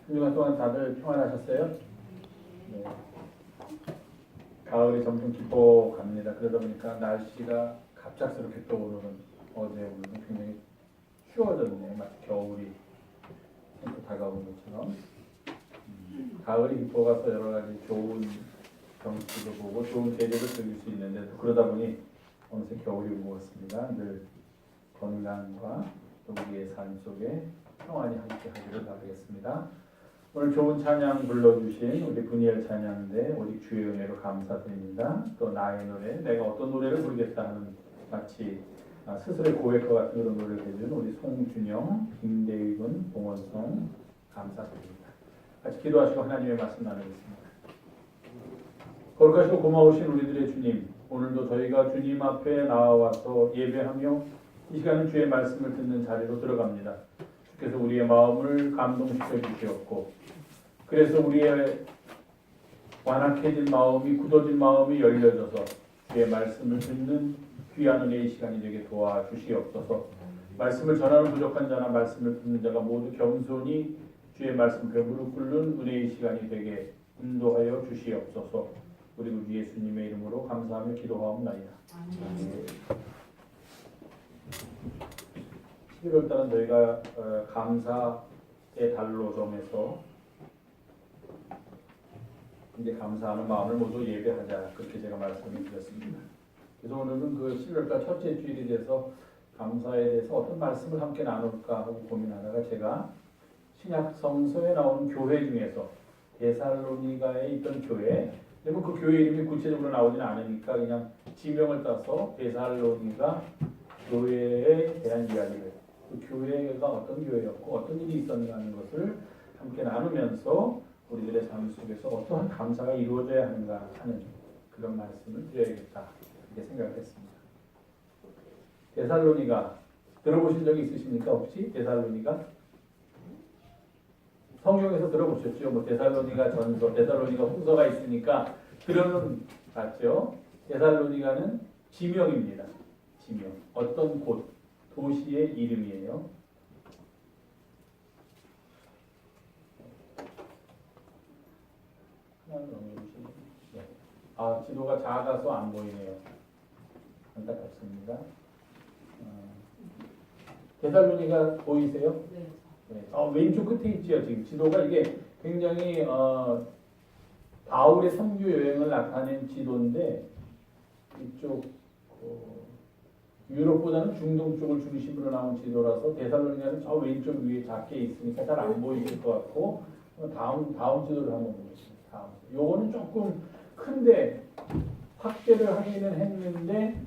한 주간 동안 다들 평안하셨어요? 네. 가을이 점점 깊어갑니다. 그러다 보니까 날씨가 갑작스럽게 또 오늘은 어제 오늘은 굉장히 추워졌네요. 마치 겨울이 또 다가오는 것처럼. 가을이 깊어가서 여러 가지 좋은 경치도 보고 좋은 계절을 즐길 수 있는데 또 그러다 보니 어느새 겨울이 오고 있습니다. 늘 건강과 또 우리의 삶 속에 평안이 함께 하기를 바라겠습니다. 오늘 좋은 찬양 불러주신 우리 분이엘 찬양대 오직 주의 은혜로 감사드립니다. 또 나의 노래, 내가 어떤 노래를 부르겠다 하는 마치 스스로의 고백과 같은 그런 노래를 해준 우리 송준영, 김대익은, 봉원성 감사드립니다. 같이 기도하시고 하나님의 말씀 나누겠습니다. 거룩하시고 고마우신 우리들의 주님, 오늘도 저희가 주님 앞에 나와서 예배하며 이 시간은 주의 말씀을 듣는 자리로 들어갑니다. 주께서 우리의 마음을 감동시켜 주시옵고 그래서 우리의 완악해진 마음이 굳어진 마음이 열려져서 주의 말씀을 듣는 귀한 은혜의 시간이 되게 도와주시옵소서. 말씀을 전하는 부족한 자나 말씀을 듣는 자가 모두 겸손히 주의 말씀에 무릎 꿇는 은혜의 시간이 되게 인도하여 주시옵소서. 우리 주 예수님의 이름으로 감사하며 기도하옵나이다. 11월 달은 저희가 감사의 달로 정해서 이제 감사하는 마음을 모두 예배하자 그렇게 제가 말씀을 드렸습니다. 그래서 오늘은 그 11월 달 첫째 주일이 돼서 감사에 대해서 어떤 말씀을 함께 나눌까 하고 고민하다가 제가 신약 성서에 나오는 교회 중에서 데살로니가에 있던 교회, 그리고 그 교회 이름이 구체적으로 나오지는 않으니까 그냥 지명을 따서 데살로니가 교회에 대한 이야기를, 그 교회가 어떤 교회였고 어떤 일이 있었는가 하는 것을 함께 나누면서 우리들의 삶 속에서 어떠한 감사가 이루어져야 하는가 하는 그런 말씀을 드려야겠다 이렇게 생각했습니다. 데살로니가 들어보신 적이 있으십니까? 혹시 데살로니가? 성경에서 들어보셨죠? 뭐 데살로니가 전서, 데살로니가 후서가 있으니까 들어는 봤죠. 데살로니가는 지명입니다. 지명. 어떤 곳, 도시의 이름이에요. 지도가 작아서 안 보이네요. 안타깝습니다. 데살로니가 보이세요? 네. 네. 왼쪽 끝에 있죠. 지금 지도가 이게 굉장히 바울의 선교 여행을 나타낸 지도인데 이쪽 유럽보다는 중동 쪽을 중심으로 나온 지도라서 데살로니가는 저 왼쪽 위에 작게 있으니까 잘 안 보이실 것 같고 다음 지도를 한번 보겠습니다. 다음. 요거는 조금 큰데 확대를 하기는 했는데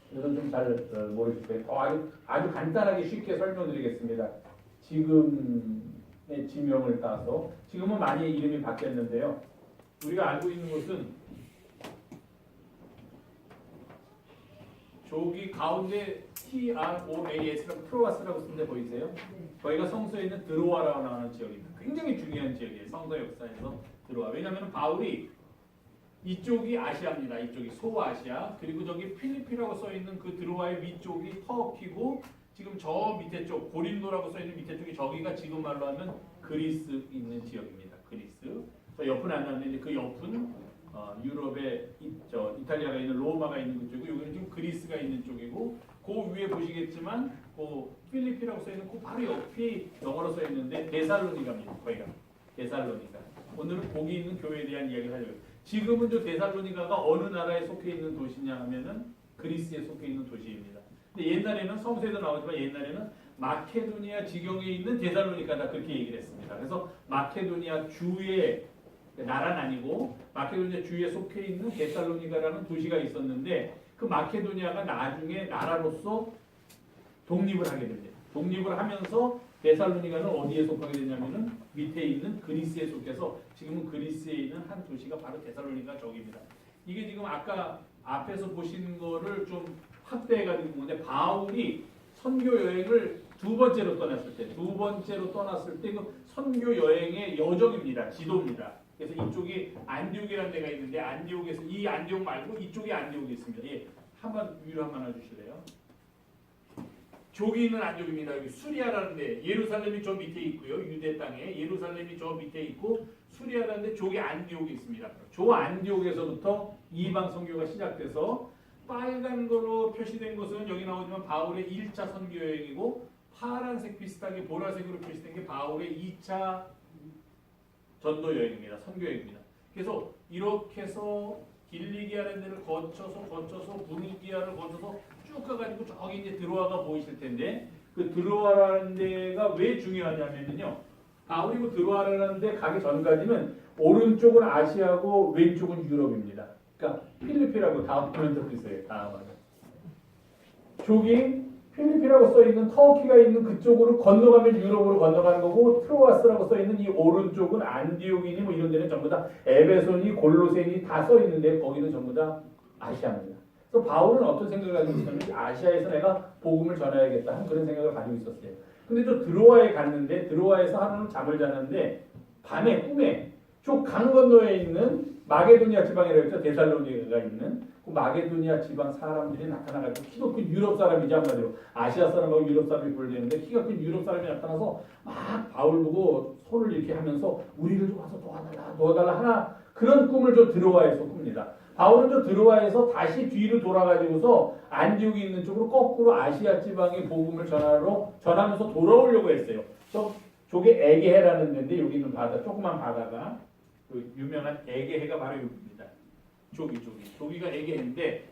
그래서 좀 잘 모르실 거예요. 아주 간단하게 쉽게 설명드리겠습니다. 지금의 지명을 따서 지금은 많이 이름이 바뀌었는데요. 우리가 알고 있는 것은 저기 가운데 TROAS라고 트로아스라고 쓴 데 보이세요? 네. 거기가 성서에 있는 드로아라고 나오는 지역입니다. 굉장히 중요한 지역이에요. 성서 역사에서 드로아. 왜냐하면 바울이 이쪽이 아시아입니다. 이쪽이 소아시아. 그리고 저기 필리핀이라고 써 있는 그 드로아의 위쪽이 터키고 지금 저 밑에 쪽 고린도라고 써 있는 밑에 쪽이 저기가 지금 말로 하면 그리스 있는 지역입니다. 그리스. 저 옆은 안 나왔는데 그 옆은 유럽의 이탈리아가 있는 로마가 있는 그쪽이고 여기는 지금 그리스가 있는 쪽이고 그 위에 보시겠지만 그 필리핀이라고 써 있는 그 바로 옆이 영어로 써 있는데 데살로니가입니다. 거기가 데살로니가. 오늘은 거기 있는 교회에 대한 이야기를 하려고. 지금은 저 데살로니가가 어느 나라에 속해 있는 도시냐 하면은 그리스에 속해 있는 도시입니다. 근데 옛날에는 성서에도 나오지만 옛날에는 마케도니아 지경에 있는 데살로니가다 그렇게 얘기를 했습니다. 그래서 마케도니아 주의 나라는 아니고 마케도니아 주에 속해 있는 데살로니가라는 도시가 있었는데 그 마케도니아가 나중에 나라로서 독립을 하게 됩니다. 독립을 하면서 데살로니가는 어디에 속하게 되냐면은 밑에 있는 그리스에 속해서 지금은 그리스에 있는 한 도시가 바로 데살로니가 저기입니다. 이게 지금 아까 앞에서 보신 거를 좀 확대해가지고 보는데 바울이 선교 여행을 두 번째로 떠났을 때 그 선교 여행의 여정입니다. 지도입니다. 그래서 이쪽이 안디옥이라는 데가 있는데 안디옥에서 이 안디옥 말고 이쪽에 안디옥이 있습니다. 예, 한번 위로 한번 해주실래요? 족이 있는 안족입니다. 여기 수리아라는데 예루살렘이 저 밑에 있고요. 유대 땅에 예루살렘이 저 밑에 있고 수리아라는데 족이 안디옥이 있습니다. 저 안디옥에서부터 이방 선교가 시작돼서 빨간 거로 표시된 것은 여기 나오지만 바울의 1차 선교 여행이고 파란색 비슷하게 보라색으로 표시된 게 바울의 2차 전도 여행입니다. 선교 여행입니다. 그래서 이렇게 해서 길리기아라는 데를 거쳐서 부르기아를 거쳐서 쭉 가가지고 저기 이제 드로아가 보이실 텐데 그 드로아라는 데가 왜 중요하냐면요. 바울이 그 드로아라는 데 가기 전까지는 오른쪽은 아시아고 왼쪽은 유럽입니다. 그러니까 필리피라고 다음 코멘트도 있어요. 다음은 저기 필리피라고 써있는 터키가 있는 그쪽으로 건너가면 유럽으로 건너가는 거고 트로아스라고 써있는 이 오른쪽은 안디옥이니 뭐 이런 데는 전부 다 에베소니 골로새니 다 써있는데 거기는 전부 다 아시아입니다. 그래서 바울은 어떤 생각을 가지고 있었냐면 아시아에서 내가 복음을 전해야겠다 하는 그런 생각을 가지고 있었어요. 근데 저 드로아에 갔는데 드로아에서 하루는 잠을 자는데 밤에 꿈에 저 강 건너에 있는 마게도니아 지방이라고 했죠. 데살로니가가 있는 그 마게도니아 지방 사람들이 나타나가지고 키가 큰 유럽 사람이지 한마디로 아시아 사람하고 유럽 사람이 분리되는데 키가 큰 유럽 사람이 나타나서 막 바울 보고 손을 이렇게 하면서 우리를 좀 와서 도와달라 하나 그런 꿈을 저 드로아에서 꿉니다. 바울은 저 드로아에서 다시 뒤로 돌아가지고서 안디옥이 있는 쪽으로 거꾸로 아시아 지방의 복음을 전하면서 돌아오려고 했어요. 저게 에게해라는 데인데 여기 있는 바다 조그만 바다가 그 유명한 에게해가 바로 여기입니다. 저기가 에게해인데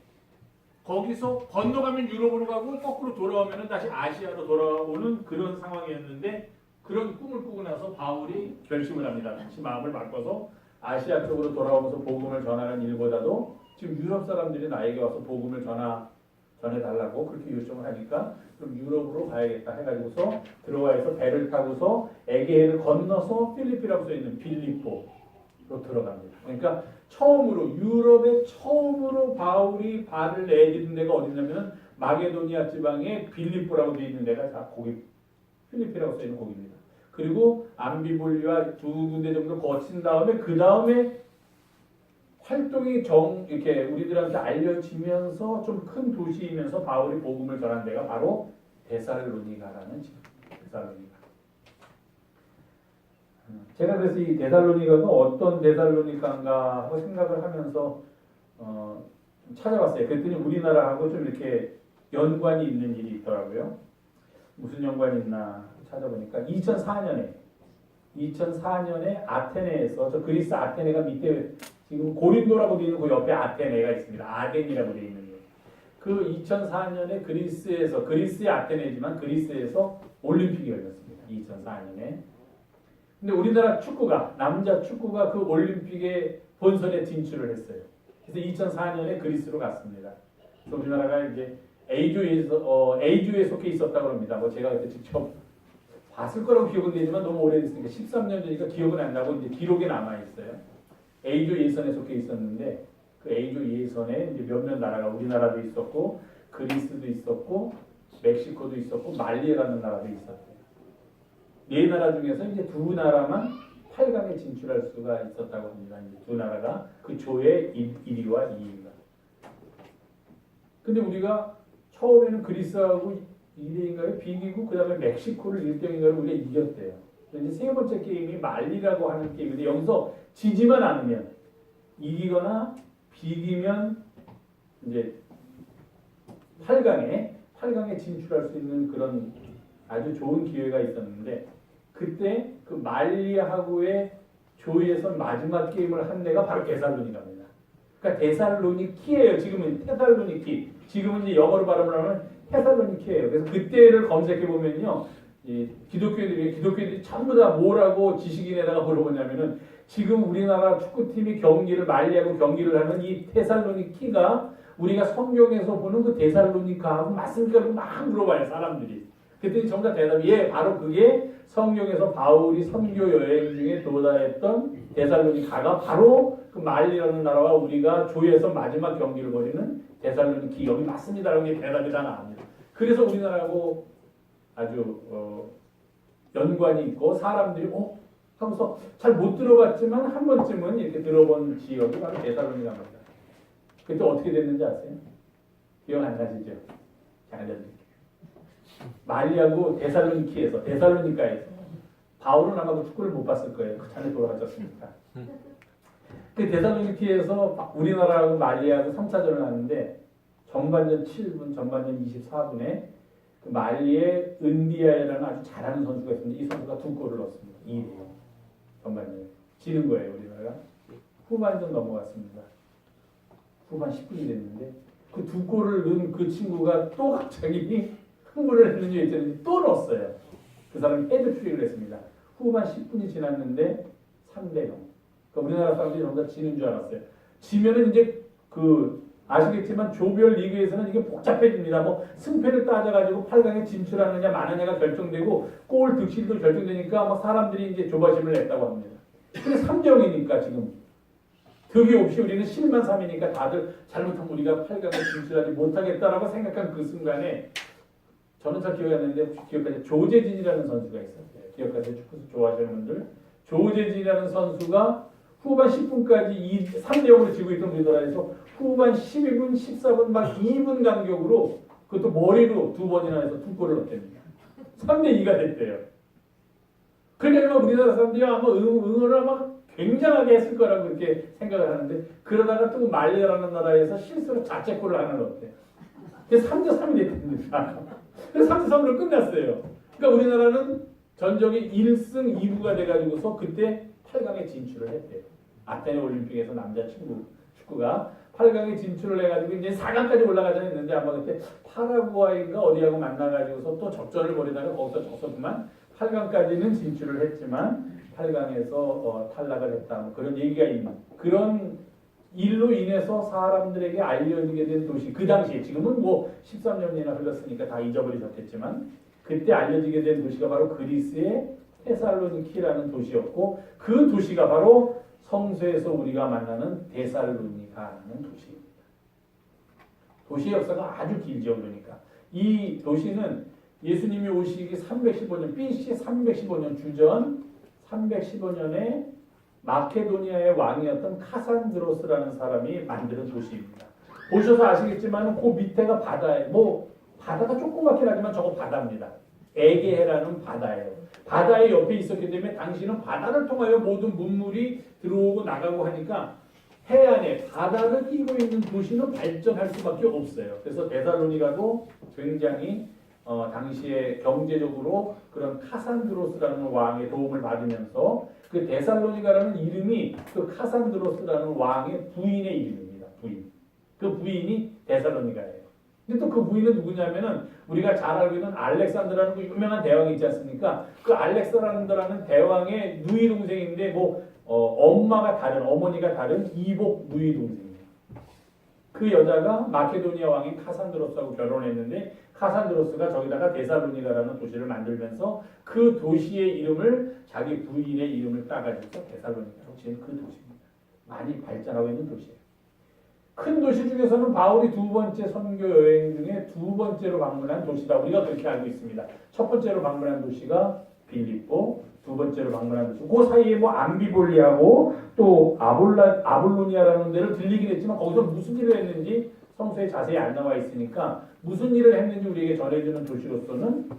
거기서 건너가면 유럽으로 가고 거꾸로 돌아오면 다시 아시아로 돌아오는 그런 상황이었는데 그런 꿈을 꾸고 나서 바울이 결심을 합니다. 다시 마음을 바꿔서 아시아 쪽으로 돌아오면서 복음을 전하는 일보다도 지금 유럽 사람들이 나에게 와서 복음을 전해달라고 그렇게 요청을 하니까 그럼 유럽으로 가야겠다 해가지고서 들어와서 배를 타고서 에게해를 건너서 필리피라고 써있는 빌립보로 들어갑니다. 그러니까 유럽의 처음으로 바울이 발을 내딛는 데가 어디냐면 마게도니아 지방의 빌립보라고 되어 있는 데가 거기 필리피라고 써있는 거기입니다. 그리고 암비볼리와 두 군데 정도 거친 다음에 그 다음에 활동이 이렇게 우리들한테 알려지면서 좀 큰 도시이면서 바울이 복음을 전한 데가 바로 데살로니가라는 집입니다. 데살로니가. 제가 그래서 이 데살로니가가 어떤 데살로니가인가 하고 생각을 하면서 좀 찾아봤어요. 그랬더니 우리나라하고 좀 이렇게 연관이 있는 일이 있더라고요. 무슨 연관이 있나 찾아보니까 2004년에 아테네에서 저 그리스 아테네가 밑에 지금 고린도라고 되어 있는 그 옆에 아테네가 있습니다. 아덴이라고 되어 있는 그 2004년에 그리스의 아테네지만 그리스에서 올림픽이 열렸습니다. 2004년에. 근데 우리나라 남자 축구가 그 올림픽의 본선에 진출을 했어요. 그래서 2004년에 그리스로 갔습니다. 그래서 우리나라가 이제 A조에 속해 있었다고 합니다. 뭐 제가 그때 직접 봤을 거라고 기억은 되지만 너무 오래됐으니까 13년 전이니까 기억은 안 나고 이제 기록에 남아 있어요. A조 예선에 속해 있었는데 그 A조 예선에 이제 몇몇 나라가 우리나라도 있었고 그리스도 있었고 멕시코도 있었고 말리라는 나라도 있었어요. 네 나라 중에서 이제 두 나라만 8강에 진출할 수가 있었다고 합니다. 이제 두 나라가 그 조의 1위와 2위가. 근데 우리가 처음에는 그리스하고 2대인가요? 비기고 그 다음에 멕시코를 1등인가를 우리가 이겼대요. 이제 세 번째 게임이 말리라고 하는 게임인데 여기서 지지만 않으면 이기거나 비기면 이제 8강에 진출할 수 있는 그런 아주 좋은 기회가 있었는데 그때 그 말리하고의 조에서 마지막 게임을 한 데가 바로 데살로니가입니다. 그러니까 데살로니키예요. 지금은 테살로니키. 지금은 이제 영어로 발음을 하면 테살로니키예요. 그래서 그때를 검색해 보면요, 기독교인들이 전부 다 뭐라고 지식인에다가 물어보냐면은 지금 우리나라 축구팀이 말리하고 경기를 하는 이 테살로니키가 우리가 성경에서 보는 그 데살로니카하고 맞습니까? 막 물어봐요 사람들이. 그랬더니 정답 대답이 예, 바로 그게 성경에서 바울이 선교 여행 중에 도달했던 데살로니가가 바로 그 말리라는 나라와 우리가 조에서 마지막 경기를 벌이는 데살로니키 여기 맞습니다라는 게 대답이 다 나옵니다. 그래서 우리나라하고 아주 연관이 있고 사람들이 하면서 잘 못 들어봤지만 한 번쯤은 이렇게 들어본 지역이 바로 데살로니가입니다. 그때 어떻게 됐는지 아세요? 기억 안 나시죠? 잘 알려드릴게요. 말리하고 데살로니카에서 바울은 아마 그 축구를 못 봤을 거예요. 그 전에 돌아가셨으니까. 그 데살로니키에서 우리나라하고 말리하고 3차전을 하는데 전반전 7분, 전반전 24분에 그 말리의 은디아이라는 아주 잘하는 선수가 있었는데 이 선수가 2골을 넣었습니다. 2대 전반전에. 지는 거예요, 우리나라가. 후반전 넘어갔습니다. 후반 10분이 됐는데 그 2골을 넣은 그 친구가 또 갑자기 흥분을 했는지 어쨌는지 또 넣었어요. 그 사람이 헤드트릭을 했습니다. 후반 10분이 지났는데 3대 0. 그러니까 우리나라 사람들이 전부 다 지는 줄 알았어요. 지면은 이제 아시겠지만 조별 리그에서는 이게 복잡해집니다. 뭐 승패를 따져가지고 8강에 진출하느냐 마느냐가 결정되고 골 득실도 결정되니까 막 사람들이 이제 조바심을 냈다고 합니다. 근데 3대 0이니까 지금 득이 없이 우리는 실만 3이니까 다들 잘못하면 우리가 8강에 진출하지 못하겠다라고 생각한 그 순간에 저는 잘 기억이 안 나는데 혹시 기억하세요? 조재진이라는 선수가 있었어요. 기억하세요? 축구 좋아하시는 분들. 조재진이라는 선수가 후반 10분까지 3대 0으로 지고 있던 우리나라에서 후반 12분, 14분 막 2분 간격으로 그것도 머리로 2번이나 해서 2골을 넣었답니다. 3대 2가 됐대요. 그러니까 우리나라 사람들이 아마 응원을 아마 굉장하게 했을 거라고 그렇게 생각을 하는데 그러다가 또 말리라는 나라에서 실수로 자책골을 하나 넣었대요. 그래서 3대 3이 됐답니다. 그래서 3대 3으로 끝났어요. 그러니까 우리나라는 전적이 1승 2부가 돼가지고서 그때 8강에 진출을 했대요. 아테네 올림픽에서 남자 축구가 8강에 진출을 해가지고 이제 4강까지 올라가자 했는데 아마 그때 파라과이가 어디하고 만나가지고서 또 접전을 벌이다가 거기서 졌었구만. 8강까지는 진출을 했지만 8강에서 탈락을 했다. 뭐 그런 얘기가 있는 그런 일로 인해서 사람들에게 알려지게 된 도시. 그 당시에 지금은 뭐 13년이나 흘렀으니까 다 잊어버리셨겠지만 그때 알려지게 된 도시가 바로 그리스의 테살로니키라는 도시였고 그 도시가 바로 성서에서 우리가 만나는 데살로니가라는 도시입니다. 도시의 역사가 아주 길죠. 그러니까 이 도시는 예수님이 오시기 315년 BC 315년 주전 315년에 마케도니아의 왕이었던 카산드로스라는 사람이 만드는 도시입니다. 보셔서 아시겠지만 그 밑에가 바다에 바다가 조그맣긴 하지만 저거 바다입니다. 에게해라는 바다예요. 바다의 옆에 있었기 때문에 당시는 바다를 통하여 모든 문물이 들어오고 나가고 하니까 해안에 바다를 끼고 있는 도시는 발전할 수밖에 없어요. 그래서 데살로니가도 굉장히 당시에 경제적으로 그런 카산드로스라는 왕의 도움을 받으면서 그 데살로니가라는 이름이 그 카산드로스라는 왕의 부인의 이름입니다. 부인. 그 부인이 데살로니가예요. 근데 또 그 부인은 누구냐면은 우리가 잘 알고 있는 알렉산더라는 그 유명한 대왕이 있지 않습니까? 그 알렉산더라는 대왕의 누이 동생인데 엄마가 다른 어머니가 다른 이복 누이 동생이에요. 그 여자가 마케도니아 왕인 카산드로스하고 결혼했는데 카산드로스가 저기다가 데살로니가라는 도시를 만들면서 그 도시의 이름을 자기 부인의 이름을 따가지고 데살로니가로 지은 그 도시입니다. 많이 발전하고 있는 도시예요. 큰 도시 중에서는 바울이 2번째 선교 여행 중에 2번째로 방문한 도시다. 우리가 그렇게 알고 있습니다. 첫 번째로 방문한 도시가 빌립보, 2번째로 방문한 도시. 그 사이에 암비볼리하고 또 아볼로니아라는 데를 들리긴 했지만 거기서 무슨 일을 했는지 성서에 자세히 안 나와 있으니까 무슨 일을 했는지 우리에게 전해주는 도시로서는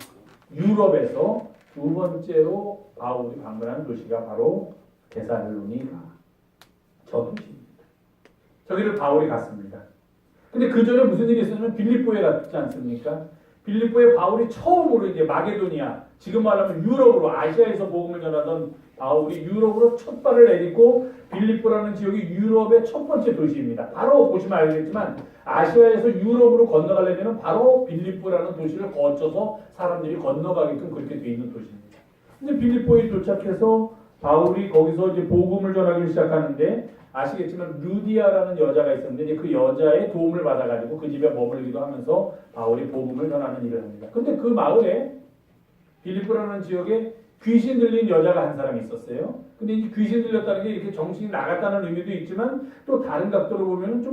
유럽에서 2번째로 바울이 방문한 도시가 바로 데살로니가 저 도시입니다. 저기를 바울이 갔습니다. 근데 그 전에 무슨 일이 있었냐면 빌립보에 갔지 않습니까? 빌립보에 바울이 처음으로 이제 마게도니아, 지금 말하면 유럽으로 아시아에서 복음을 전하던 바울이 유럽으로 첫 발을 내딛고 빌립보라는 지역이 유럽의 첫 번째 도시입니다. 바로 보시면 알겠지만 아시아에서 유럽으로 건너가려면 바로 빌립보라는 도시를 거쳐서 사람들이 건너가게끔 그렇게 돼 있는 도시입니다. 근데 빌립보에 도착해서 바울이 거기서 이제 복음을 전하기 시작하는데 아시겠지만 루디아라는 여자가 있었는데 이제 그 여자의 도움을 받아가지고 그 집에 머물기도 하면서 바울이 복음을 전하는 일을 합니다. 근데 그 마을에 빌립보라는 지역에 귀신 들린 여자가 한 사람이 있었어요. 근데 이제 귀신 들렸다는 게 이렇게 정신이 나갔다는 의미도 있지만 또 다른 각도로 보면은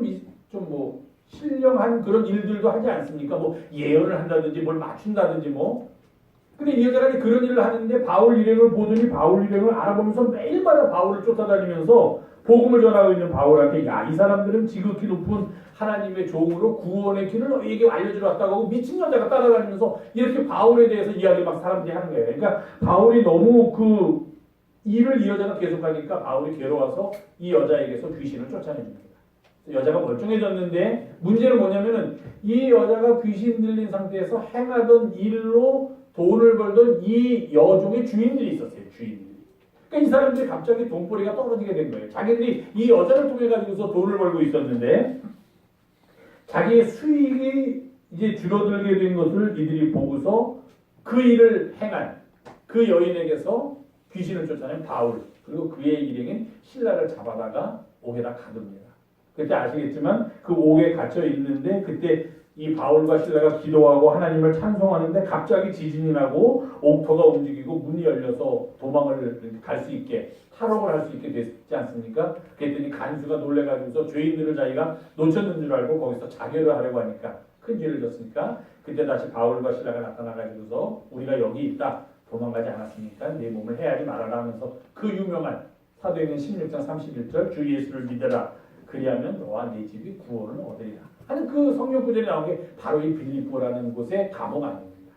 신령한 그런 일들도 하지 않습니까? 예언을 한다든지 뭘 맞춘다든지 근데 이 여자가 그런 일을 하는데 바울 일행을 보더니 바울 일행을 알아보면서 매일마다 바울을 쫓아다니면서 복음을 전하고 있는 바울한테 야, 이 사람들은 지극히 높은 하나님의 종으로 구원의 길을 너희에게 알려주러 왔다고 하고 미친 여자가 따라다니면서 이렇게 바울에 대해서 이야기를 막 사람들이 하는 거예요. 그러니까 바울이 너무 그 일을 이 여자가 계속하니까 바울이 괴로워서 이 여자에게서 귀신을 쫓아냅니다. 여자가 멀쩡해졌는데 문제는 뭐냐면은 이 여자가 귀신 들린 상태에서 행하던 일로 돈을 벌던 이 여종의 주인들이 있었어요. 주인들이. 그러니까 이 사람들이 갑자기 돈벌이가 떨어지게 된 거예요. 자기들이 이 여자를 통해 가지고서 돈을 벌고 있었는데 자기의 수익이 이제 줄어들게 된 것을 이들이 보고서 그 일을 행한 그 여인에게서 귀신을 쫓아낸 바울 그리고 그의 일행인 신라를 잡아다가 옥에다 가둡니다. 그때 아시겠지만 그 옥에 갇혀 있는데 그때 이 바울과 신라가 기도하고 하나님을 찬송하는데 갑자기 지진이 나고 옥토가 움직이고 문이 열려서 도망을 갈 수 있게 탈옥을 할 수 있게 됐지 않습니까? 그랬더니 간수가 놀래가지고서 죄인들을 자기가 놓쳤는 줄 알고 거기서 자결을 하려고 하니까 큰 죄를 졌으니까 그때 다시 바울과 신라가 나타나가지고서 우리가 여기 있다 도망가지 않았으니까 내 몸을 헤아리 말아라 하면서 그 유명한 사도행전 16장 31절 주 예수를 믿어라 그리하면 너와 네 집이 구원을 얻으리라 하는 그 성경 구절이 나온 게 바로 이 빌립보라는 곳의 감옥 아닙니다.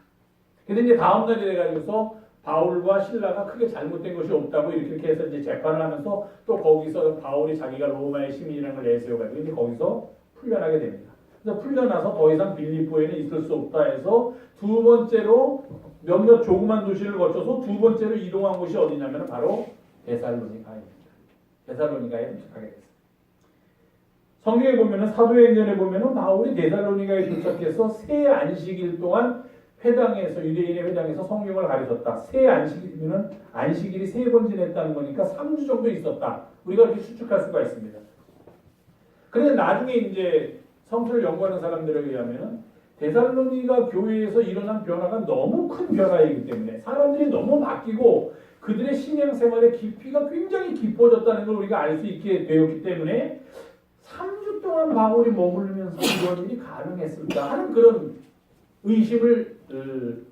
그래서 이제 다음 날이 돼가지고서 바울과 신라가 크게 잘못된 것이 없다고 이렇게 해서 이제 재판을 하면서 또 거기서 바울이 자기가 로마의 시민이라는 걸 내세워가지고 이제 거기서 풀려나게 됩니다. 그래서 풀려나서 더 이상 빌립보에는 있을 수 없다 해서 두 번째로 몇몇 조그만 도시를 거쳐서 두 번째로 이동한 곳이 어디냐면 바로 데살로니가입니다. 데살로니가에 도착하게 됐습니다. 성경에 보면은 사도행전에 보면은 바울이 데살로니가에 도착해서 새 안식일 동안 회당에서 유대인의 회당에서 성경을 가르쳤다. 새 안식일이면 안식일이 3번 지냈다는 거니까 3주 정도 있었다. 우리가 이렇게 추측할 수가 있습니다. 그런데 나중에 이제 성서를 연구하는 사람들에 의하면 데살로니가 교회에서 일어난 변화가 너무 큰 변화이기 때문에 사람들이 너무 바뀌고 그들의 신앙생활의 깊이가 굉장히 깊어졌다는 걸 우리가 알 수 있게 되었기 때문에 3주 동안 바울이 머무르면서 이런 일이 가능했을까 하는 그런 의심을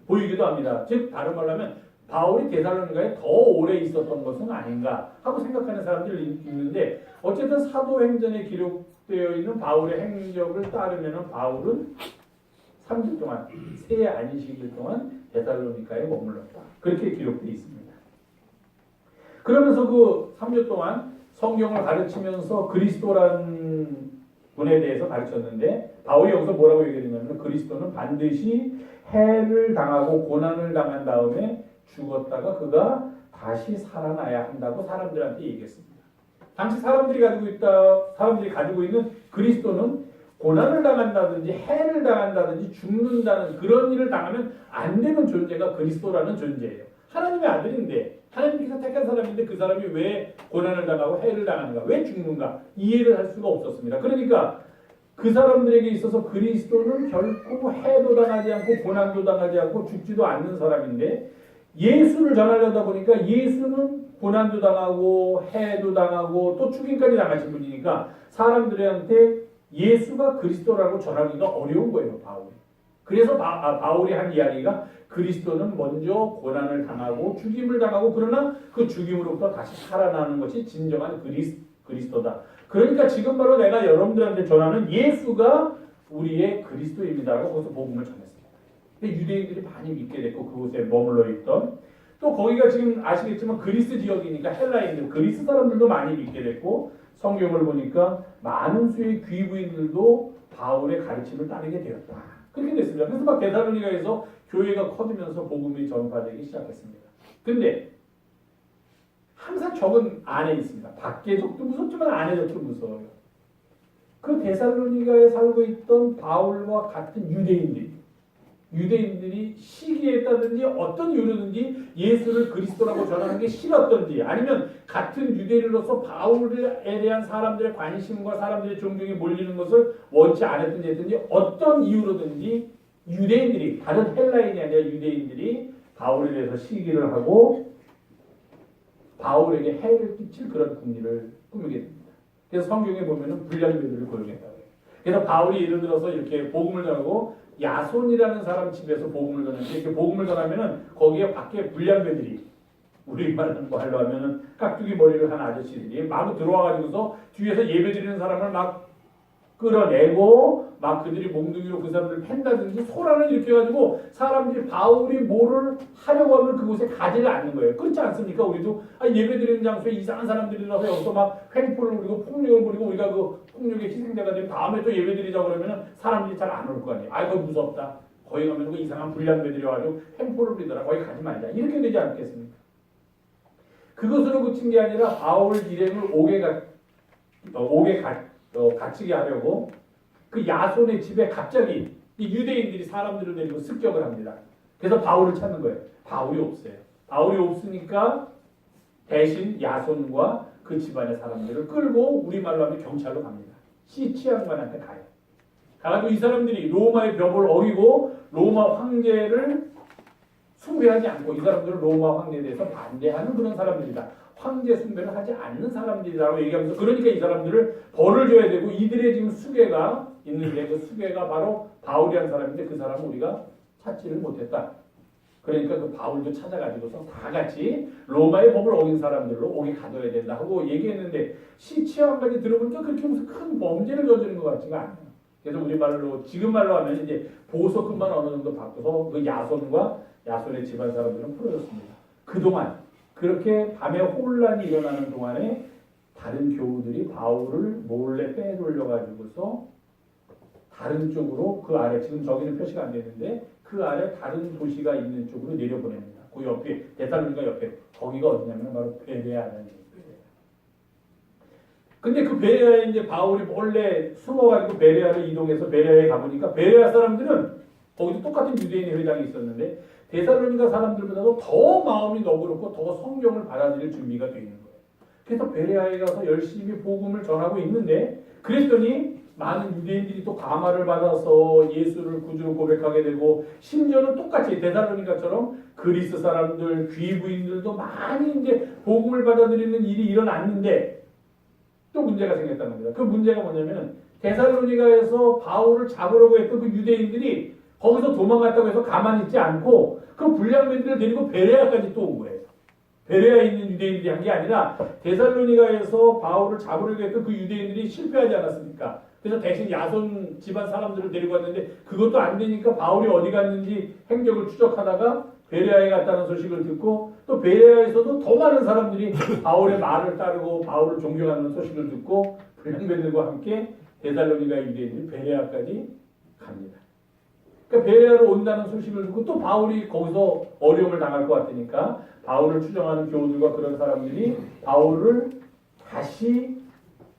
보이기도 합니다. 즉 다른 말로 하면 바울이 데살로니가에 더 오래 있었던 것은 아닌가 하고 생각하는 사람들이 있는데 어쨌든 사도행전에 기록되어 있는 바울의 행적을 따르면 바울은 3주 동안 새 안식일 동안 데살로니가에 머물렀다. 그렇게 기록되어 있습니다. 그러면서 그 3주 동안 성경을 가르치면서 그리스도라는 분에 대해서 가르쳤는데 바울이 여기서 뭐라고 얘기했냐면 그리스도는 반드시 해를 당하고 고난을 당한 다음에 죽었다가 그가 다시 살아나야 한다고 사람들한테 얘기했습니다. 당시 사람들이 가지고 있는 그리스도는 고난을 당한다든지 해를 당한다든지 죽는다는 그런 일을 당하면 안 되는 존재가 그리스도라는 존재예요. 하나님의 아들인데 하나님께서 택한 사람인데 그 사람이 왜 고난을 당하고 해를 당하는가? 왜 죽는가? 이해를 할 수가 없었습니다. 그러니까 그 사람들에게 있어서 그리스도는 결코 해도 당하지 않고 고난도 당하지 않고 죽지도 않는 사람인데 예수를 전하려다 보니까 예수는 고난도 당하고 해도 당하고 또 죽임까지 당하신 분이니까 사람들한테 예수가 그리스도라고 전하기가 어려운 거예요. 바울이. 그래서 바울이 한 이야기가 그리스도는 먼저 고난을 당하고 죽임을 당하고 그러나 그 죽임으로부터 다시 살아나는 것이 진정한 그리스도다. 그러니까 지금 바로 내가 여러분들한테 전하는 예수가 우리의 그리스도입니다라고 거기서 복음을 전했습니다. 근데 유대인들이 많이 믿게 됐고 그곳에 머물러 있던 또 거기가 지금 아시겠지만 그리스 지역이니까 헬라인들, 그리스 사람들도 많이 믿게 됐고 성경을 보니까 많은 수의 귀부인들도 바울의 가르침을 따르게 되었다. 그렇게 됐습니다. 그래서 막 데살로니가에서 교회가 커지면서 복음이 전파되기 시작했습니다. 근데 항상 적은 안에 있습니다. 밖의 적도 무섭지만 안의 적도 무서워요. 그 데살로니가에 살고 있던 바울과 같은 유대인들이 시기했다든지 어떤 이유로든지 예수를 그리스도라고 전하는 게 싫었던지 아니면 같은 유대인으로서 바울에 대한 사람들의 관심과 사람들의 존경이 몰리는 것을 원치 않았든지 했든지 어떤 이유로든지 유대인들이 다른 헬라인이 아니라 유대인들이 바울에 대해서 시기를 하고 바울에게 해를 끼칠 그런 궁리를 꾸미게 됩니다. 그래서 성경에 보면은 불량배들을 고용했다고 해요. 그래서 바울이 예를 들어서 이렇게 복음을 전하고 야손이라는 사람 집에서 복음을 전하는데 이렇게 복음을 전하면은 거기에 밖에 불량배들이 우리말로 하면은 깍두기 머리를 한 아저씨들이 막 들어와가지고서 뒤에서 예배드리는 사람을 막 끌어내고 막 그들이 몽둥이로 그 사람들을 팬다든지 소란을 일으켜가지고 사람들이 바울이 뭐를 하려고 하면 그곳에 가지를 않는 거예요. 그렇지 않습니까? 우리도 예배드리는 장소에 이상한 사람들이 나서 여기서 막 횡포를 부리고 폭력을 부리고 우리가 그 폭력의 희생자가 되면 다음에 또 예배드리자 그러면은 사람들이 잘 안 올 거 아니에요. 그거 무섭다. 거기 가면 그 이상한 불량배들이와가지고 횡포를 부리더라. 거기 가지 말자. 이렇게 되지 않겠습니까? 그것으로 그친 게 아니라 바울 일행을 갇히게 하려고 그 야손의 집에 갑자기 이 유대인들이 사람들을 데리고 습격을 합니다. 그래서 바울을 찾는 거예요. 바울이 없어요. 바울이 없으니까 대신 야손과 그 집안의 사람들을 끌고 우리말로 하면 경찰로 갑니다. 시치앙관한테 가요. 가가지고 이 사람들이 로마의 법을 어기고 로마 황제를 숭배하지 않고 이 사람들은 로마 황제에 대해서 반대하는 그런 사람들이다. 황제 숭배를 하지 않는 사람들이라고 얘기하면서 그러니까 이 사람들을 벌을 줘야 되고 이들의 지금 수괴가 있는데 그 수괴가 바로 바울이라는 사람인데 그 사람은 우리가 찾지를 못했다. 그러니까 그 바울도 찾아가지고서 다 같이 로마의 법을 어긴 사람들로 옥에 가둬야 된다 하고 얘기했는데 시치아까지 들어보니까 그렇게 무슨 큰 범죄를 저지른 것 같지가 않아요. 그래서 우리말로 지금 말로 하면 이제 보석금만 어느 정도 받고서 그 야손의 집안 사람들은 풀어졌습니다. 그동안 그렇게 밤에 혼란이 일어나는 동안에 다른 교우들이 바울을 몰래 빼돌려가지고서 다른 쪽으로 그 아래 지금 저기는 표시가 안 되는데 그 아래 다른 도시가 있는 쪽으로 내려보냅니다. 그 옆에 데살로니가 옆에 거기가 어디냐면 바로 베레아라는 얘기예요. 근데 그 베레아에 이제 바울이 몰래 숨어가지고 베레아를 이동해서 베레아에 가보니까 베레아 사람들은 거기도 똑같은 유대인 회당이 있었는데 데살로니가 사람들보다도 더 마음이 너그럽고 더 성경을 받아들일 준비가 되어 있는 거예요. 그래서 베레아에 가서 열심히 복음을 전하고 있는데 그랬더니 많은 유대인들이 또 감화를 받아서 예수를 구주로 고백하게 되고 심지어는 똑같이 데살로니가처럼 그리스 사람들, 귀부인들도 많이 이제 복음을 받아들이는 일이 일어났는데 또 문제가 생겼다는 겁니다. 그 문제가 뭐냐면 데살로니가에서 바울을 잡으려고 했던 그 유대인들이 거기서 도망갔다고 해서 가만히 있지 않고 그 불량배들을 데리고 베레아까지 또 온 거예요. 베레아에 있는 유대인들이 한 게 아니라 데살로니가에서 바울을 잡으려고 했던 그 유대인들이 실패하지 않았습니까? 그래서 대신 야손 집안 사람들을 데리고 왔는데 그것도 안 되니까 바울이 어디 갔는지 행적을 추적하다가 베레아에 갔다는 소식을 듣고 또 베레아에서도 더 많은 사람들이 바울의 말을 따르고 바울을 존경하는 소식을 듣고 불량배들과 함께 데살로니가 유대인들이 베레아까지 갑니다. 그러니까 베레아로 온다는 소식을 듣고 또 바울이 거기서 어려움을 당할 것 같으니까 바울을 추정하는 교우들과 그런 사람들이 바울을 다시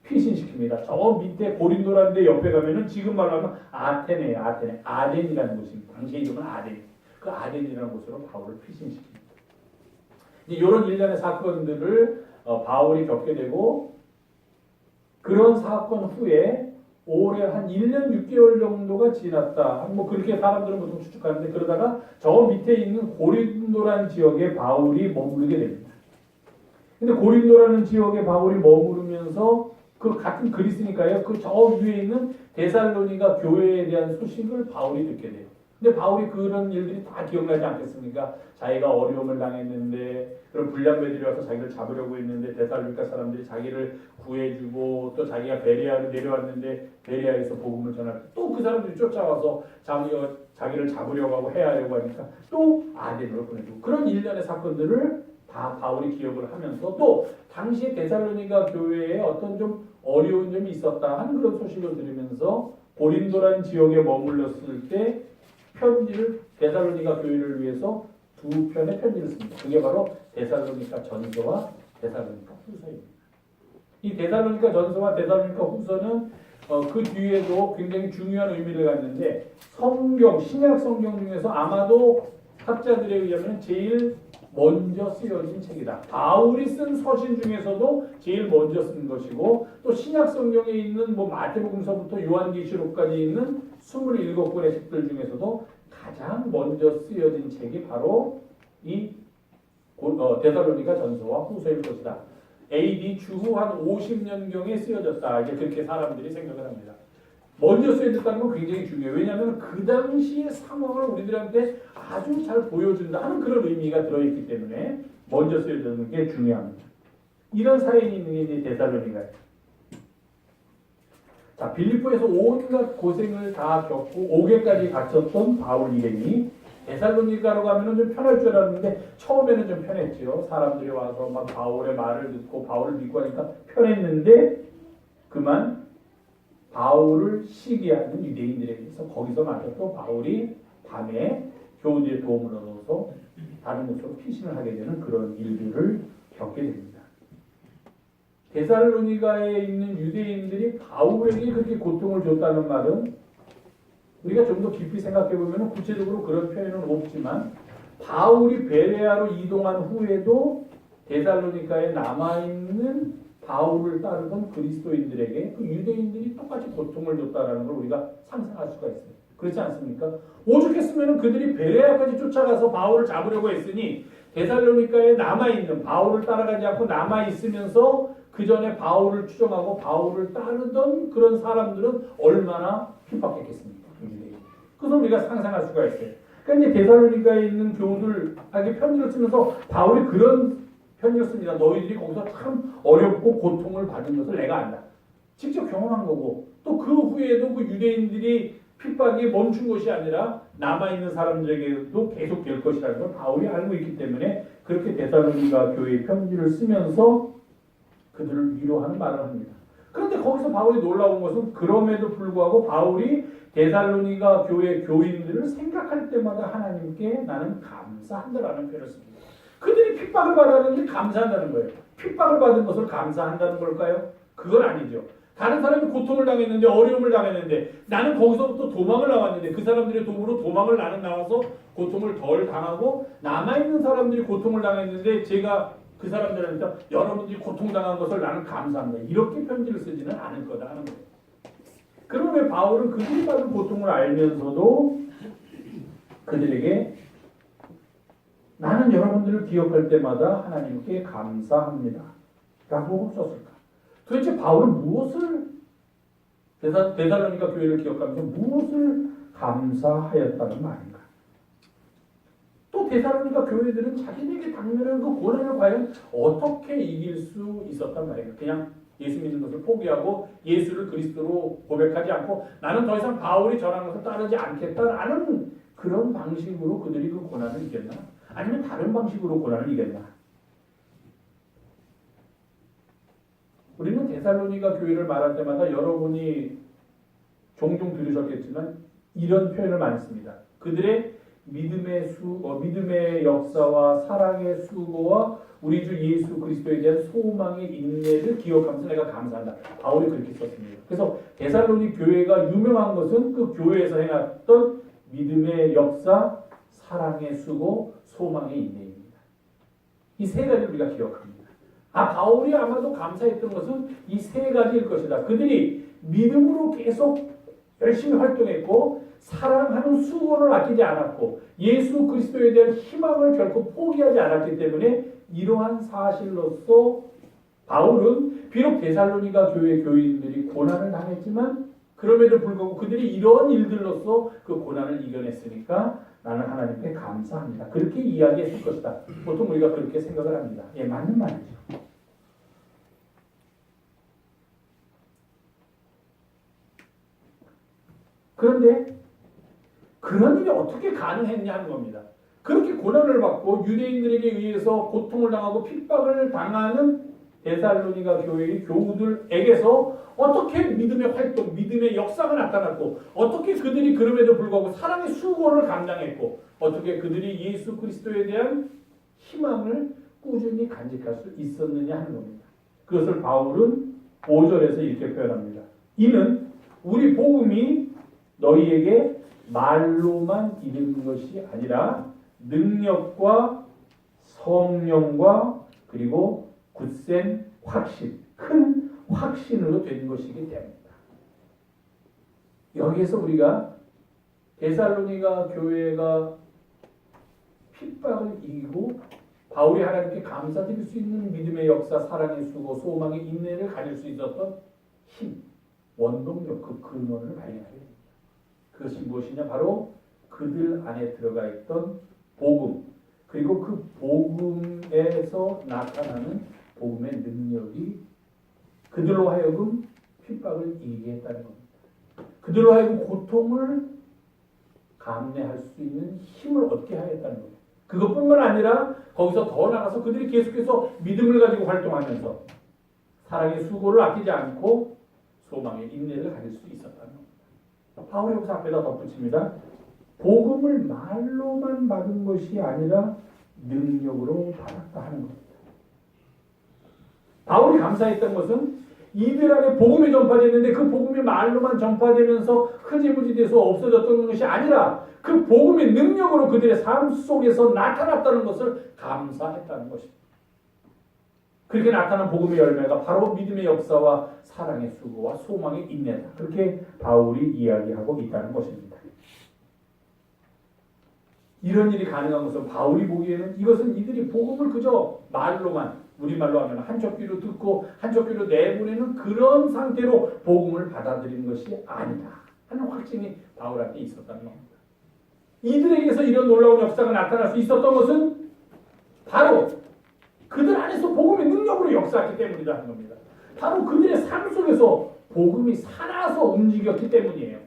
피신시킵니다. 저 밑에 고린도라는 데 옆에 가면은 지금 말로 하면 아테네예요. 아덴이라는 곳입니다. 당시의 이름은 아덴. 그 아덴이라는 곳으로 바울을 피신시킵니다. 이런 일련의 사건들을 바울이 겪게 되고 그런 사건 후에 올해 한 1년 6개월 정도가 지났다. 뭐 그렇게 사람들은 보통 추측하는데 그러다가 저 밑에 있는 고린도라는 지역에 바울이 머무르게 됩니다. 근데 고린도라는 지역에 바울이 머무르면서 그 같은 그리스니까요. 그 저 위에 있는 데살로니가 교회에 대한 소식을 바울이 듣게 돼요. 근데 바울이 그런 일들이 다 기억나지 않겠습니까? 자기가 어려움을 당했는데 그런 불량배들이 와서 자기를 잡으려고 했는데 데살로니가 사람들이 자기를 구해주고 또 자기가 베레아로 내려왔는데 베레아에서 복음을 전할 때 또 그 사람들이 쫓아와서 자기를 잡으려고 하고 해하려고 하니까 또 아덴으로 보내주고 그런 일련의 사건들을 다 바울이 기억을 하면서 또 당시에 데살로니가 교회에 어떤 좀 어려운 점이 있었다 하는 그런 소식을 들으면서 고린도라는 지역에 머물렀을 때 편지를 데살로니가 교회를 위해서 두 편의 편지를 씁니다. 그게 바로 데살로니가 전서와 데살로니가 후서입니다. 이 데살로니가 전서와 데살로니가 후서는 그 뒤에도 굉장히 중요한 의미를 갖는데 성경, 신약 성경 중에서 아마도 학자들에 의하면 제일 먼저 쓰여진 책이다. 바울이 쓴 서신 중에서도 제일 먼저 쓴 것이고 또 신약 성경에 있는 뭐 마태복음서부터 요한계시록까지 있는 27권의 책들 중에서도 가장 먼저 쓰여진 책이 바로 이 데살로니가 전서와 후서일 것이다. AD 주후 한 50년경에 쓰여졌다. 이제 그렇게 사람들이 생각을 합니다. 먼저 쓰여졌다는 건 굉장히 중요해요. 왜냐하면 그 당시의 상황을 우리들한테 아주 잘 보여준다 하는 그런 의미가 들어있기 때문에 먼저 쓰여지는 게 중요합니다. 이런 사연이 있는 게 이제 데살로니가예요. 자, 빌립보에서 온갖 고생을 다 겪고 옥에까지 갇혔던 바울 일행이 데살로니가로 가면은 좀 편할 줄 알았는데 처음에는 좀 편했지요. 사람들이 와서 막 바울의 말을 듣고 바울을 믿고 하니까 편했는데 그만 바울을 시기하는 유대인들에게서 거기서마저 또 바울이 밤에 교우들의 도움을 얻어서 다른 곳으로 피신을 하게 되는 그런 일들을 겪게 됩니다. 데살로니가에 있는 유대인들이 바울에게 그렇게 고통을 줬다는 말은 우리가 좀 더 깊이 생각해 보면 구체적으로 그런 표현은 없지만 바울이 베레아로 이동한 후에도 데살로니가에 남아있는 바울을 따르던 그리스도인들에게 그 유대인들이 똑같이 고통을 줬다는 걸 우리가 상상할 수가 있어요. 그렇지 않습니까? 오죽했으면 그들이 베레아까지 쫓아가서 바울을 잡으려고 했으니 데살로니가에 남아있는 바울을 따라가지 않고 남아있으면서 그 전에 바울을 추종하고 바울을 따르던 그런 사람들은 얼마나 핍박했겠습니까? 그래서 우리가 상상할 수가 있어요. 그러니까 이제 데살로니가에 있는 교우들에게 편지를 쓰면서 바울이 그런 편지를 씁니다. 너희들이 거기서 참 어렵고 고통을 받은 것을 내가 안다. 직접 경험한 거고 또 그 후에도 그 유대인들이 핍박이 멈춘 것이 아니라 남아있는 사람들에게도 계속 될 것이라는 걸 바울이 알고 있기 때문에 그렇게 데살로니가 교회에 편지를 쓰면서 그들을 위로하는 말을 합니다. 그런데 거기서 바울이 놀라운 것은 그럼에도 불구하고 바울이 데살로니가 교회 교인들을 생각할 때마다 하나님께 나는 감사한다라는 표현을 씁니다. 그들이 핍박을 받았는데 감사한다는 거예요. 핍박을 받은 것을 감사한다는 걸까요? 그건 아니죠. 다른 사람이 고통을 당했는데 어려움을 당했는데 나는 거기서부터 도망을 나왔는데 그 사람들의 도움으로 도망을 나는 나와서 고통을 덜 당하고 남아있는 사람들이 고통을 당했는데 제가 그 사람들한테 여러분들이 고통당한 것을 나는 감사합니다. 이렇게 편지를 쓰지는 않을 거다 하는 거예요. 그러면 바울은 그들이 받은 고통을 알면서도 그들에게 나는 여러분들을 기억할 때마다 하나님께 감사합니다. 라고 썼을까? 도대체 바울은 무엇을 데살로니가 교회를 기억하면서 무엇을 감사하였다는 말인가? 또 데살로니가 교회들은 자기들에게 당면한 그 고난을 과연 어떻게 이길 수 있었단 말인가? 그냥 예수 믿는 것을 포기하고 예수를 그리스도로 고백하지 않고 나는 더 이상 바울이 전하는 것을 따르지 않겠다라는 그런 방식으로 그들이 그 고난을 이겼나? 아니면 다른 방식으로 고난을 이겼나? 우리는 데살로니가 교회를 말할 때마다 여러분이 종종 들으셨겠지만 이런 표현을 많이 씁니다. 그들의 믿음의 역사와 사랑의 수고와 우리 주 예수 그리스도에 대한 소망의 인내를 기억하면서 내가 감사한다. 바울이 그렇게 썼습니다. 그래서 데살로니 교회가 유명한 것은 그 교회에서 행했던 믿음의 역사, 사랑의 수고, 소망의 인내입니다. 이 세 가지를 우리가 기억합니다. 바울이 아마도 감사했던 것은 이 세 가지일 것이다. 그들이 믿음으로 계속 열심히 활동했고 사랑하는 수고를 아끼지 않았고 예수 그리스도에 대한 희망을 결코 포기하지 않았기 때문에 이러한 사실로서 바울은 비록 데살로니가 교회 교인들이 고난을 당했지만 그럼에도 불구하고 그들이 이러한 일들로서 그 고난을 이겨냈으니까 나는 하나님께 감사합니다. 그렇게 이야기했을 것이다. 보통 우리가 그렇게 생각을 합니다. 예, 맞는 말이죠. 그런데 그런 일이 어떻게 가능했냐 하는 겁니다. 그렇게 고난을 받고 유대인들에게 의해서 고통을 당하고 핍박을 당하는 데살로니가 교회의 교우들에게서 어떻게 믿음의 활동, 믿음의 역사가 나타났고 어떻게 그들이 그럼에도 불구하고 사랑의 수고를 감당했고 어떻게 그들이 예수 그리스도에 대한 희망을 꾸준히 간직할 수 있었느냐 하는 겁니다. 그것을 바울은 5절에서 이렇게 표현합니다. 이는 우리 복음이 너희에게 말로만 이르는 것이 아니라 능력과 성령과 그리고 굳센 확신, 큰 확신으로 된 것이기 때문이다. 여기에서 우리가 데살로니가 교회가 핍박을 이기고 바울이 하나님께 감사드릴 수 있는 믿음의 역사, 사랑의 수고, 소망의 인내를 가질 수 있었던 힘, 원동력, 그 근원을 발견하게 됩니다. 그것이 무엇이냐? 바로 그들 안에 들어가 있던 복음, 그리고 그 복음에서 나타나는 복음의 능력이 그들로 하여금 핍박을 이기게 했다는 겁니다. 그들로 하여금 고통을 감내할 수 있는 힘을 얻게 하였다는 거예요. 그것뿐만 아니라 거기서 더 나가서 그들이 계속해서 믿음을 가지고 활동하면서 사랑의 수고를 아끼지 않고 소망의 인내를 가질 수 있었다는 겁니다. 바울이 여기서 앞에다 덧붙입니다. 복음을 말로만 받은 것이 아니라 능력으로 받았다 하는 겁니다. 바울이 감사했던 것은 이들 안에 복음이 전파됐는데 그 복음이 말로만 전파되면서 흐지부지 돼서 없어졌던 것이 아니라 그 복음의 능력으로 그들의 삶 속에서 나타났다는 것을 감사했다는 것입니다. 그렇게 나타난 복음의 열매가 바로 믿음의 역사와 사랑의 수고와 소망의 인내다. 그렇게 바울이 이야기하고 있다는 것입니다. 이런 일이 가능한 것은 바울이 보기에는 이것은 이들이 복음을 그저 말로만 우리말로 하면 한쪽 귀로 듣고 한쪽 귀로 내보내는 그런 상태로 복음을 받아들이는 것이 아니다 하는 확신이 바울한테 있었다는 겁니다. 이들에게서 이런 놀라운 역사가 나타날 수 있었던 것은 바로 그들 안에서 복음의 능력으로 역사했기 때문이다 하는 겁니다. 바로 그들의 삶 속에서 복음이 살아서 움직였기 때문이에요.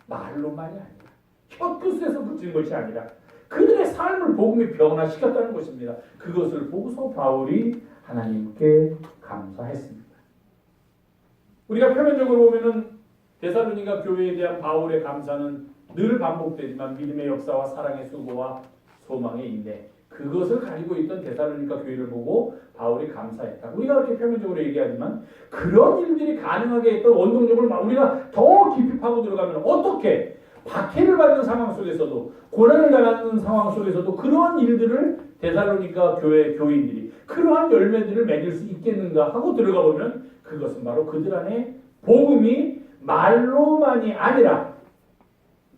말로만이 아니라 혀끝에서 그친 것이 아니라 그들의 삶을 복음이 변화시켰다는 것입니다. 그것을 보고서 바울이 하나님께 감사했습니다. 우리가 표면적으로 보면은 데살로니가 교회에 대한 바울의 감사는 늘 반복되지만 믿음의 역사와 사랑의 수고와 소망의 인내 그것을 가지고 있던 데살로니가 교회를 보고 바울이 감사했다. 우리가 그렇게 표면적으로 얘기하지만 그런 일들이 가능하게 했던 원동력을 우리가 더 깊이 파고 들어가면 어떻게 박해를 받는 상황 속에서도 고난을 당하는 상황 속에서도 그러한 일들을 데살로니가 교회 교인들이 그러한 열매들을 맺을 수 있겠는가 하고 들어가 보면 그것은 바로 그들 안에 복음이 말로만이 아니라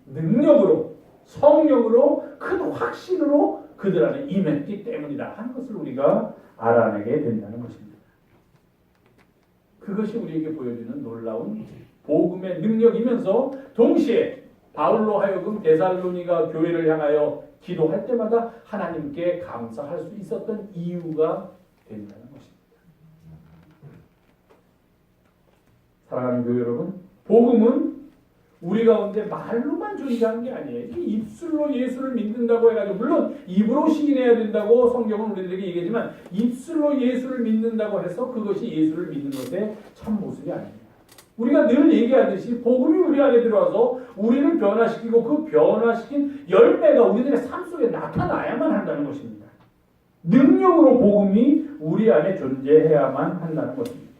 능력으로 성령으로 큰 확신으로 그들 안에 임했기 때문이다 하는 것을 우리가 알아내게 된다는 것입니다. 그것이 우리에게 보여주는 놀라운 복음의 능력이면서 동시에 바울로 하여금 데살로니가 교회를 향하여 기도할 때마다 하나님께 감사할 수 있었던 이유가 된다는 것입니다. 사랑하는 교회 여러분, 복음은 우리 가운데 말로만 존재하는 게 아니에요. 입술로 예수를 믿는다고 해가지고 물론 입으로 시인해야 된다고 성경은 우리들에게 얘기하지만 입술로 예수를 믿는다고 해서 그것이 예수를 믿는 것의 참 모습이 아닙니다. 우리가 늘 얘기하듯이 복음이 우리 안에 들어와서 우리를 변화시키고 그 변화시킨 열매가 우리들의 삶 속에 나타나야만 한다는 것입니다. 능력으로 복음이 우리 안에 존재해야만 한다는 것입니다.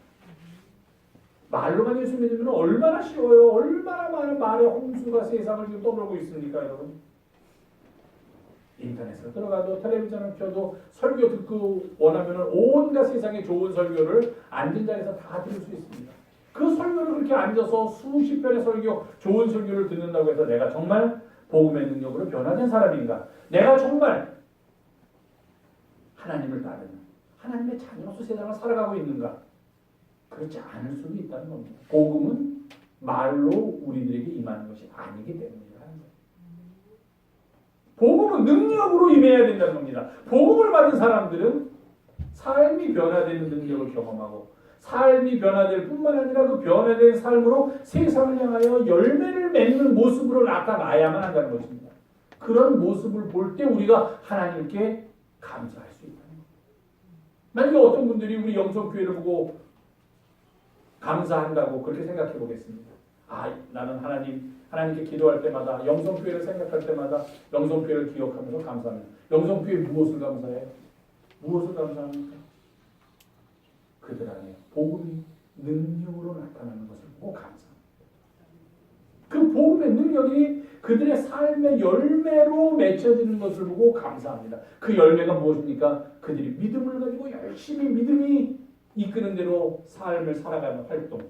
말로만 예수 믿으면 얼마나 쉬워요. 얼마나 많은 말의 홍수가 세상을 지금 떠돌고 있습니까, 여러분? 인터넷에 들어가도 텔레비전을 켜도 설교 듣고 원하면 온갖 세상의 좋은 설교를 앉은 자리에서 다 들을 수 있습니다. 그 설교를 그렇게 앉아서 수십 편의 설교, 좋은 설교를 듣는다고 해서 내가 정말 복음의 능력으로 변화된 사람인가? 내가 정말 하나님을 따르는 하나님의 자녀로서 세상을 살아가고 있는가? 그렇지 않을 수도 있다는 겁니다. 복음은 말로 우리들에게 임하는 것이 아니기 때문이라는 거예요. 복음은 능력으로 임해야 된다는 겁니다. 복음을 받은 사람들은 삶이 변화되는 능력을 경험하고 삶이 변화될 뿐만 아니라 그 변화된 삶으로 세상을 향하여 열매를 맺는 모습으로 나타나야만 한다는 것입니다. 그런 모습을 볼 때 우리가 하나님께 감사할 수 있다는 겁니다. 만약에 어떤 분들이 우리 영성교회를 보고 감사한다고 그렇게 생각해 보겠습니다. 나는 하나님께 기도할 때마다 영성교회를 생각할 때마다 영성교회를 기억하면서 감사합니다. 영성교회 무엇을 감사해요? 무엇을 감사합니까? 그들 안에 복음이 능력으로 나타나는 것을 보고 감사합니다. 그 복음의 능력이 그들의 삶의 열매로 맺혀지는 것을 보고 감사합니다. 그 열매가 무엇입니까? 그들이 믿음을 가지고 열심히 믿음이 이끄는 대로 삶을 살아가는 활동,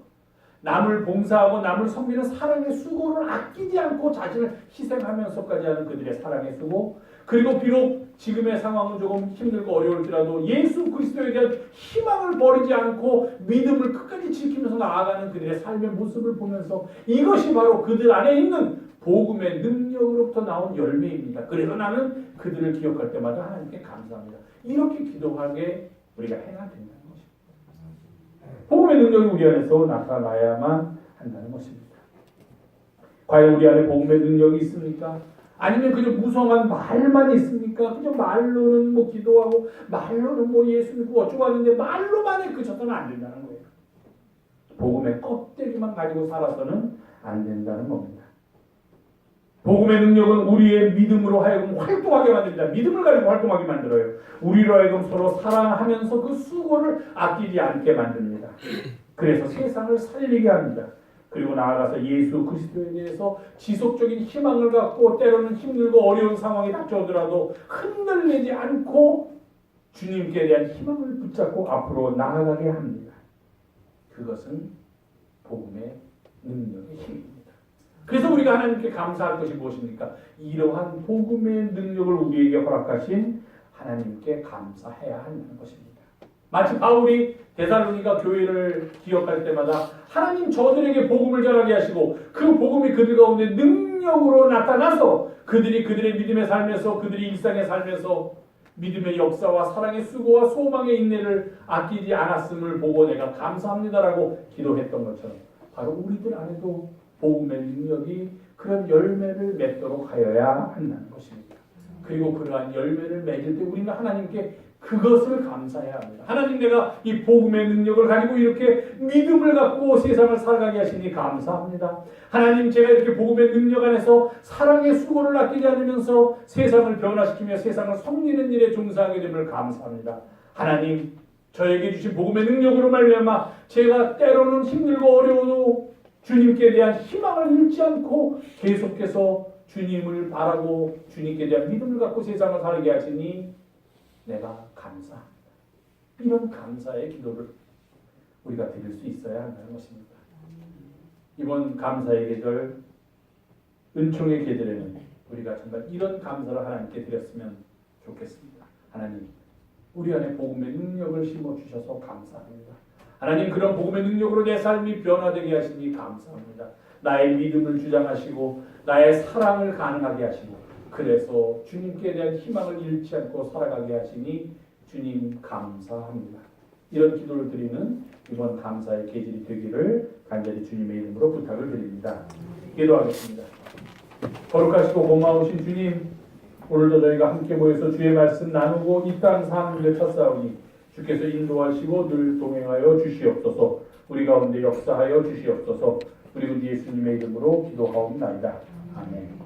남을 봉사하고 남을 섬기는 사랑의 수고를 아끼지 않고 자신을 희생하면서까지 하는 그들의 사랑의 수고, 그리고 비록 지금의 상황은 조금 힘들고 어려울지라도 예수 그리스도에 대한 희망을 버리지 않고 믿음을 끝까지 지키면서 나아가는 그들의 삶의 모습을 보면서 이것이 바로 그들 안에 있는 복음의 능력으로부터 나온 열매입니다. 그래서 나는 그들을 기억할 때마다 하나님께 감사합니다. 이렇게 기도하게 우리가 해야 된다는 것입니다. 복음의 능력이 우리 안에서 나타나야만 한다는 것입니다. 과연 우리 안에 복음의 능력이 있습니까? 아니면 그저 무성한 말만 있습니까? 그저 말로는 뭐 기도하고 말로는 뭐 예수 믿고 어쩌고 하는데 말로만에 그쳐서는 안 된다는 거예요. 복음의 껍데기만 가지고 살아서는 안 된다는 겁니다. 복음의 능력은 우리의 믿음으로 하여금 활동하게 만듭니다. 믿음을 가지고 활동하게 만들어요. 우리로 하여금 서로 사랑하면서 그 수고를 아끼지 않게 만듭니다. 그래서 세상을 살리게 합니다. 그리고 나아가서 예수 그리스도에 대해서 지속적인 희망을 갖고 때로는 힘들고 어려운 상황이 닥쳐오더라도 흔들리지 않고 주님께 대한 희망을 붙잡고 앞으로 나아가게 합니다. 그것은 복음의 능력의 힘입니다. 그래서 우리가 하나님께 감사할 것이 무엇입니까? 이러한 복음의 능력을 우리에게 허락하신 하나님께 감사해야 한다는 것입니다. 마치 바울이 데살로니가 교회를 기억할 때마다 하나님 저들에게 복음을 전하게 하시고 그 복음이 그들 가운데 능력으로 나타나서 그들이 그들의 믿음의 삶에서 그들이 일상의 삶에서 믿음의 역사와 사랑의 수고와 소망의 인내를 아끼지 않았음을 보고 내가 감사합니다라고 기도했던 것처럼 바로 우리들 안에도 복음의 능력이 그런 열매를 맺도록 하여야 한다는 것입니다. 그리고 그러한 열매를 맺을 때 우리는 하나님께 그것을 감사해야 합니다. 하나님, 내가 이 복음의 능력을 가지고 이렇게 믿음을 갖고 세상을 살아가게 하시니 감사합니다. 하나님, 제가 이렇게 복음의 능력 안에서 사랑의 수고를 아끼지 않으면서 세상을 변화시키며 세상을 섬기는 일에 종사하게 됨을 감사합니다. 하나님, 저에게 주신 복음의 능력으로 말미암아 제가 때로는 힘들고 어려워도 주님께 대한 희망을 잃지 않고 계속해서 주님을 바라고 주님께 대한 믿음을 갖고 세상을 살게 하시니 내가 감사합니다. 이런 감사의 기도를 우리가 드릴 수 있어야 한다는 것입니다. 이번 감사의 계절, 은총의 계절에는 우리가 정말 이런 감사를 하나님께 드렸으면 좋겠습니다. 하나님, 우리 안에 복음의 능력을 심어주셔서 감사합니다. 하나님, 그런 복음의 능력으로 내 삶이 변화되게 하시니 감사합니다. 나의 믿음을 주장하시고 나의 사랑을 가능하게 하시고 그래서 주님께 대한 희망을 잃지 않고 살아가게 하시니 주님 감사합니다. 이런 기도를 드리는 이번 감사의 계절이 되기를 간절히 주님의 이름으로 부탁을 드립니다. 기도하겠습니다. 거룩하시고 고마우신 주님, 오늘도 저희가 함께 모여서 주의 말씀 나누고 이 땅 사는 쳤사오니 주께서 인도하시고 늘 동행하여 주시옵소서. 우리 가운데 역사하여 주시옵소서. 그리고 예수님의 이름으로 기도하옵나이다. 아멘.